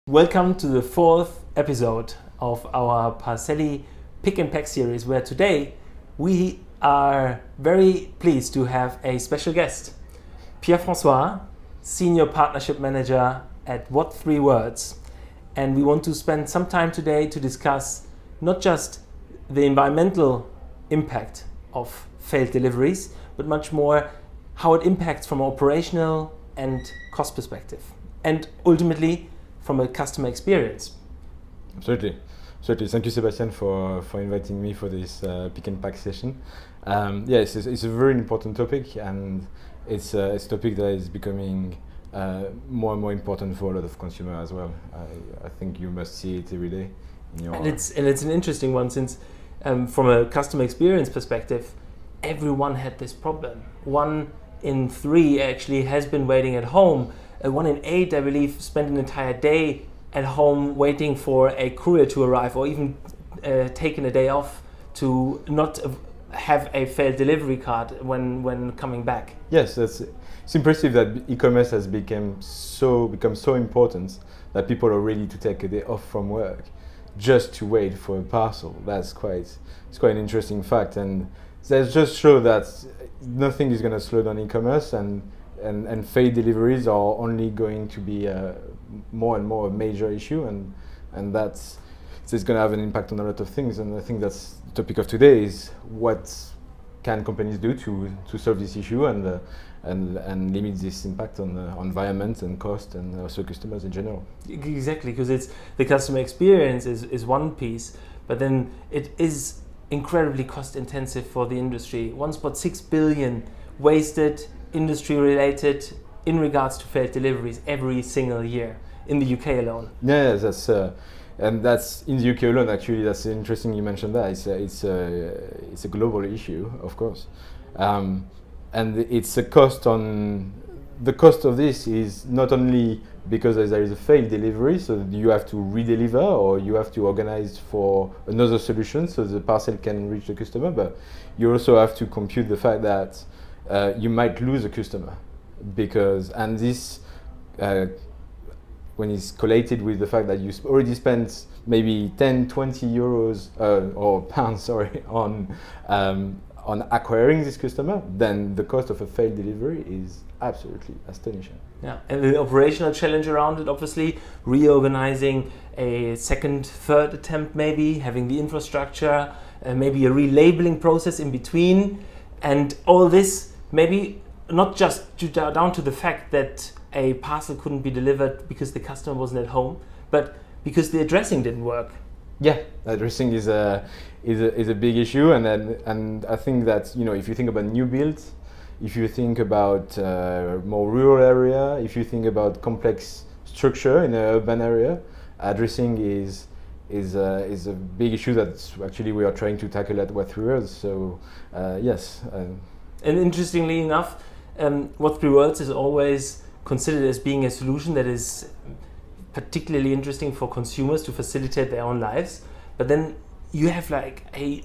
Welcome to the fourth episode of our Parcelly Pick and Pack series, where today we are very pleased to have a special guest, Pierre François, Senior Partnership Manager at what3words. And we want to spend some time today to discuss not just the environmental impact of failed deliveries, but much more how it impacts from an operational and cost perspective. And ultimately, from a customer experience. Absolutely. Thank you, Sebastian, for inviting me for this pick and pack session. It's a very important topic, and it's a topic that is becoming more and more important for a lot of consumers as well. I think you must see it every day. And it's an interesting one, since from a customer experience perspective, everyone had this problem. 1 in 3 actually has been waiting at home. 1 in 8, I believe, spent an entire day at home waiting for a courier to arrive, or even taken a day off to not have a failed delivery card when coming back. Yes, it's impressive that e-commerce has become so important that people are ready to take a day off from work just to wait for a parcel. It's quite an interesting fact, and that just shows that nothing is going to slow down e-commerce, and failed deliveries are only going to be more and more a major issue, and it's going to have an impact on a lot of things. And I think that's the topic of today: is what can companies do to solve this issue and limit this impact on the environment and cost, and also customers in general. Exactly, because it's the customer experience is one piece, but then it is incredibly cost intensive for the industry. 1.6 billion wasted industry-related in regards to failed deliveries every single year in the UK alone. Yeah, that's in the UK alone. Actually, that's interesting you mentioned that. It's a global issue, of course, and it's a cost on. The cost of this is not only because there is a failed delivery, so you have to redeliver, or you have to organize for another solution so the parcel can reach the customer, but you also have to compute the fact that you might lose a customer, and this when it's collated with the fact that you already spent maybe 10-20 euros or pounds on acquiring this customer, then the cost of a failed delivery is absolutely astonishing. Yeah, and the operational challenge around it, obviously, reorganizing a second, third attempt, maybe having the infrastructure, maybe a relabeling process in between, and all this maybe not just down to the fact that a parcel couldn't be delivered because the customer wasn't at home, but because the addressing didn't work. Yeah, addressing is a big issue, and I think that, if you think about new builds, if you think about more rural area, if you think about complex structure in an urban area, addressing is a big issue that actually we are trying to tackle at what3words. So yes. And interestingly enough, what3words is always considered as being a solution that is particularly interesting for consumers to facilitate their own lives. But then you have like a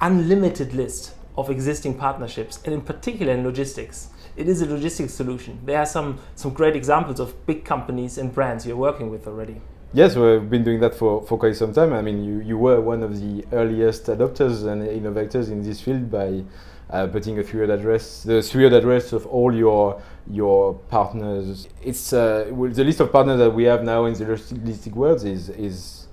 unlimited list of existing partnerships, and in particular in logistics. It is a logistics solution. There are some great examples of big companies and brands you're working with already. Yes, we've been doing that for quite some time. I mean, you were one of the earliest adopters and innovators in this field by putting a 3-word address, the 3-word address of all your partners. It's the list of partners that we have now in the logistic world is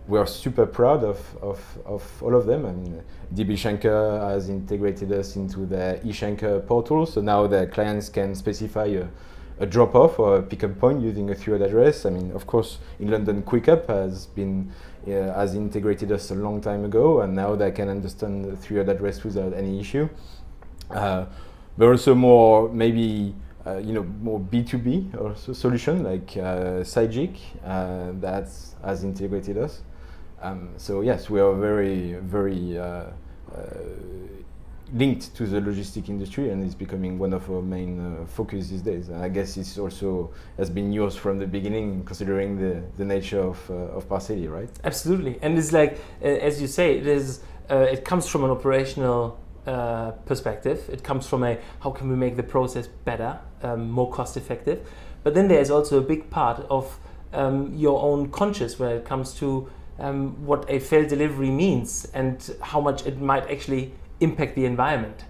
we are super proud of all of them. I mean, DB Schenker has integrated us into the eSchenker portal, so now the clients can specify a drop-off or a pick-up point using a 3-word address. I mean, of course, in London, QuickUp has integrated us a long time ago, and now they can understand the 3-word address without any issue. But also more maybe more B2B also solution like Sajik that has integrated us. So yes, we are very, very linked to the logistic industry, and it's becoming one of our main focus these days. And I guess it's also has been yours from the beginning, considering the nature of Parcelly, right? Absolutely, and it's like as you say, it comes from an operational perspective. It comes from a how can we make the process better, more cost effective. But then there is also a big part of your own conscience when it comes to what a failed delivery means and how much it might actually impact the environment.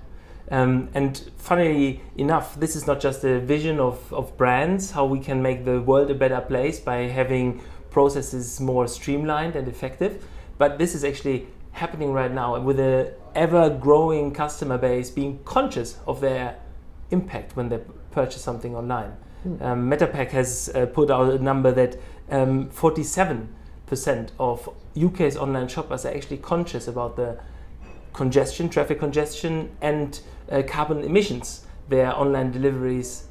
And funnily enough, this is not just a vision of brands, how we can make the world a better place by having processes more streamlined and effective, but this is actually happening right now with a ever-growing customer base being conscious of their impact when they purchase something online. Metapack has put out a number that 47% of UK's online shoppers are actually conscious about the congestion, traffic congestion, and carbon emissions their online deliveries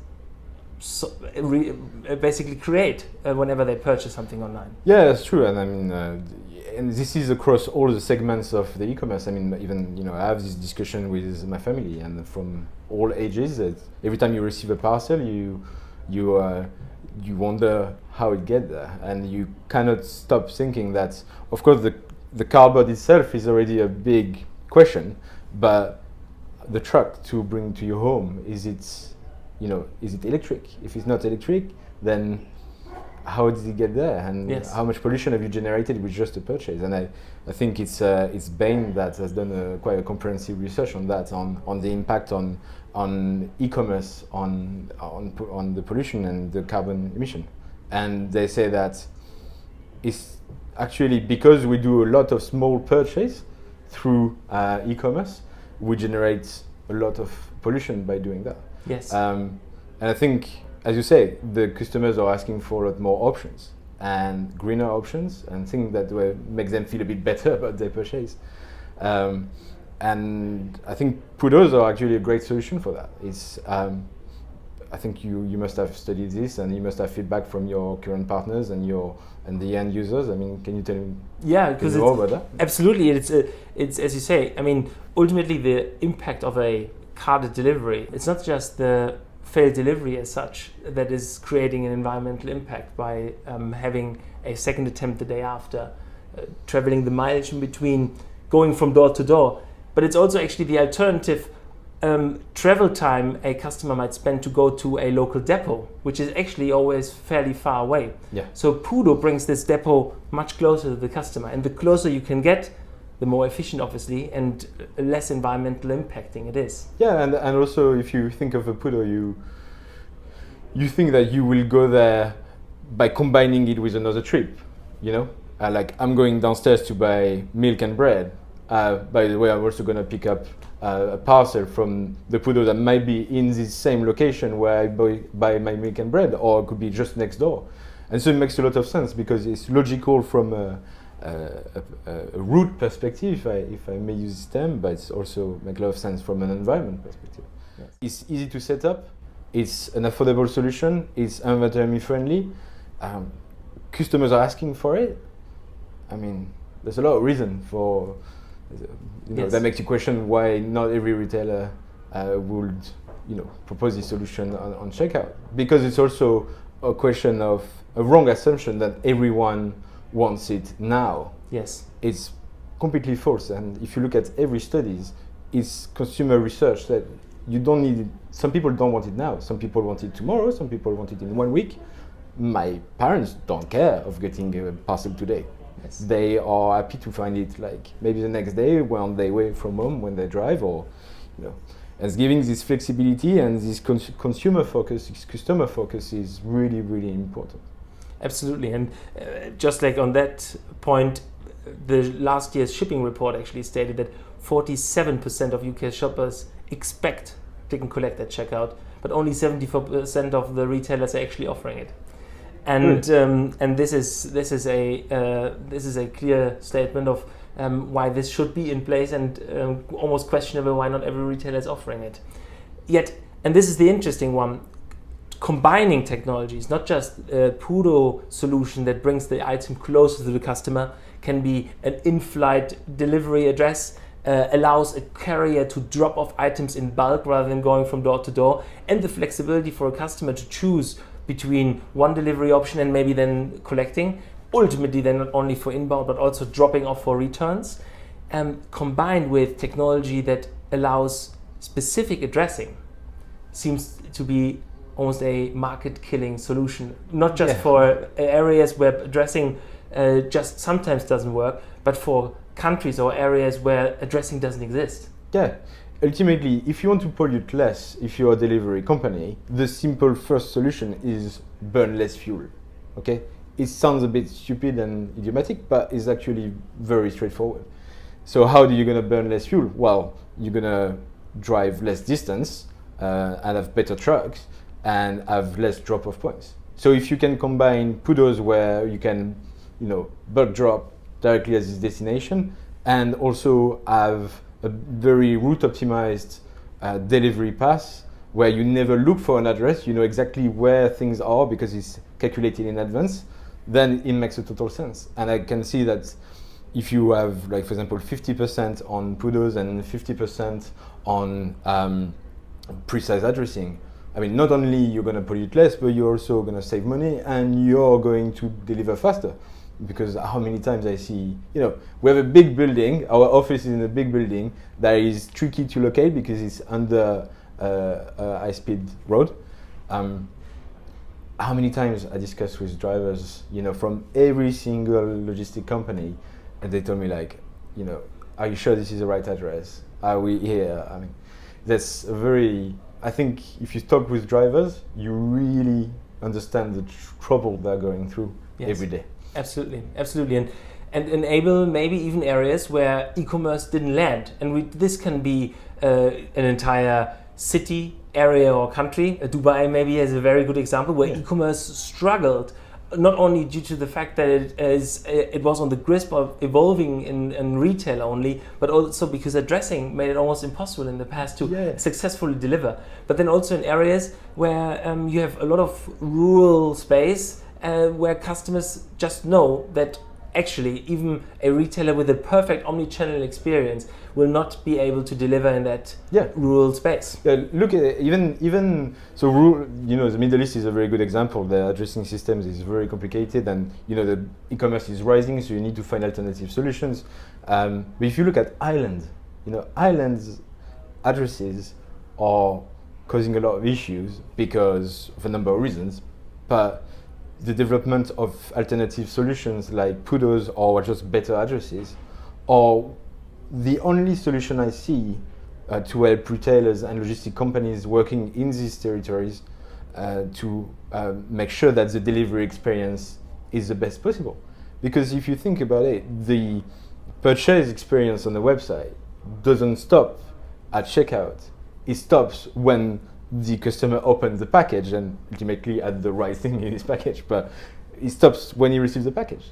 basically create whenever they purchase something online. Yeah, that's true, and I mean, and this is across all the segments of the e-commerce. I mean, even I have this discussion with my family, and from all ages. Every time you receive a parcel, you wonder how it get there, and you cannot stop thinking that, of course, the cardboard itself is already a big question, but the truck to bring to your home, is it electric? If it's not electric, then how did it get there, and how much pollution have you generated with just a purchase? And I think it's Bain that has done quite a comprehensive research on that, on the impact on e-commerce on the pollution and the carbon emission. And they say that it's actually because we do a lot of small purchase through e-commerce, we generate a lot of pollution by doing that. Yes. And I think, as you say, the customers are asking for a lot more options and greener options, and things that will make them feel a bit better about their purchase. And I think PUDOs are actually a great solution for that. It's, I think you must have studied this, and you must have feedback from your current partners and the end users. I mean, can you tell me more about that? Absolutely, it's as you say. I mean, ultimately, the impact of a carded delivery, it's not just the failed delivery as such that is creating an environmental impact by having a second attempt the day after, traveling the mileage in between, going from door to door, but it's also actually the alternative travel time a customer might spend to go to a local depot, which is actually always fairly far away. Yeah. So PUDO brings this depot much closer to the customer, and the closer you can get, the more efficient, obviously, and less environmental impacting it is. Yeah, and also if you think of a PUDO, you think that you will go there by combining it with another trip, like I'm going downstairs to buy milk and bread. By the way, I'm also going to pick up a parcel from the PUDO that might be in this same location where I buy my milk and bread, or it could be just next door. And so it makes a lot of sense because it's logical from a route perspective, if I may use this term, but it's also makes a lot of sense from an environment perspective. Yes. It's easy to set up, it's an affordable solution, it's environmentally friendly, customers are asking for it. I mean, there's a lot of reason for, that makes you question why not every retailer would, propose this solution on checkout. Because it's also a question of a wrong assumption that everyone wants it now. Yes. It's completely false. And if you look at every studies, it's consumer research that you don't need it. Some people don't want it now. Some people want it tomorrow. Some people want it in 1 week. My parents don't care of getting a parcel today. Yes. They are happy to find it like maybe the next day when they away from home, when they drive, or as giving this flexibility and this consumer focus, this customer focus is really, really important. Absolutely, and just like on that point, the last year's shipping report actually stated that 47% of UK shoppers expect click and collect at checkout, but only 74% of the retailers are actually offering it. And and this is a clear statement of why this should be in place, and almost questionable why not every retailer is offering it. Yet, and this is the interesting one, combining technologies, not just a PUDO solution that brings the item closer to the customer, can be an in-flight delivery address, allows a carrier to drop off items in bulk rather than going from door to door, and the flexibility for a customer to choose between one delivery option and maybe then collecting, ultimately then not only for inbound but also dropping off for returns, combined with technology that allows specific addressing, seems to be almost a market-killing solution, not just for areas where addressing just sometimes doesn't work, but for countries or areas where addressing doesn't exist. Yeah. Ultimately, if you want to pollute less, if you're a delivery company, the simple first solution is burn less fuel. Okay? It sounds a bit stupid and idiomatic, but it's actually very straightforward. So how are you going to burn less fuel? Well, you're going to drive less distance and have better trucks and have less drop-off points. So if you can combine PUDOs where you can, bulk drop directly at this destination, and also have a very route optimized delivery path where you never look for an address, you know exactly where things are because it's calculated in advance, then it makes a total sense. And I can see that if you have, like, for example, 50% on PUDOs and 50% on precise addressing, I mean, not only you're going to pollute less, but you're also going to save money and you're going to deliver faster. Because how many times I see, we have a big building, our office is in a big building that is tricky to locate because it's under a high-speed road. How many times I discuss with drivers, from every single logistic company, and they told me, like, are you sure this is the right address? Are we here? I mean, that's a very, I think if you talk with drivers, you really understand the trouble they're going through every day. Absolutely, absolutely, and enable maybe even areas where e-commerce didn't land, and this can be an entire city, area, or country. Dubai maybe is a very good example where e-commerce struggled, not only due to the fact that it was on the cusp of evolving in retail only, but also because addressing made it almost impossible in the past to successfully deliver. But then also in areas where you have a lot of rural space. Where customers just know that actually even a retailer with a perfect omni-channel experience will not be able to deliver in that rural space. Look, even so, the Middle East is a very good example. The addressing systems is very complicated, and the e-commerce is rising, so you need to find alternative solutions. But if you look at Ireland, Ireland's addresses are causing a lot of issues because of a number of reasons, but the development of alternative solutions like PUDOs or just better addresses are the only solution I see to help retailers and logistic companies working in these territories to make sure that the delivery experience is the best possible. Because if you think about it, the purchase experience on the website doesn't stop at checkout. It stops when the customer opens the package and ultimately add the right thing in his package, but it stops when he receives the package.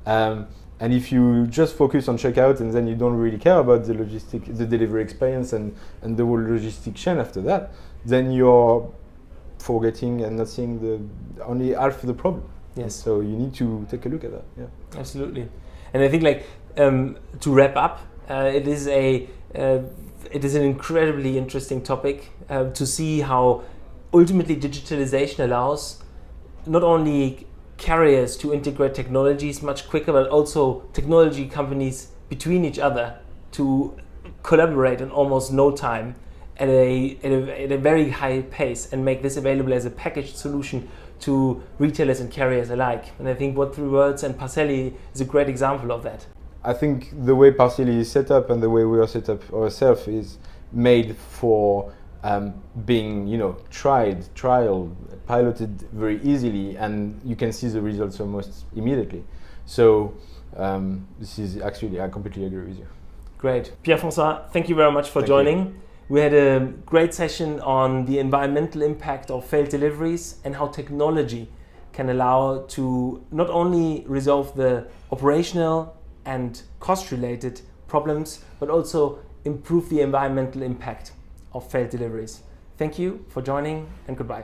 And if you just focus on checkout and then you don't really care about the delivery experience and the whole logistic chain after that, then you're forgetting and not seeing only half of the problem. Yes. So you need to take a look at that. Yeah. Absolutely. And I think, like, to wrap up, it is an incredibly interesting topic to see how ultimately digitalization allows not only carriers to integrate technologies much quicker, but also technology companies between each other to collaborate in almost no time at a very high pace and make this available as a packaged solution to retailers and carriers alike. And I think what3words and Parcelly is a great example of that. I think the way Parcelly is set up and the way we are set up ourselves is made for being, trialed, piloted very easily, and you can see the results almost immediately. So this is actually, I completely agree with you. Great. Pierre François, thank you very much for joining. We had a great session on the environmental impact of failed deliveries and how technology can allow to not only resolve the operational and cost-related problems, but also improve the environmental impact of failed deliveries. Thank you for joining, and goodbye.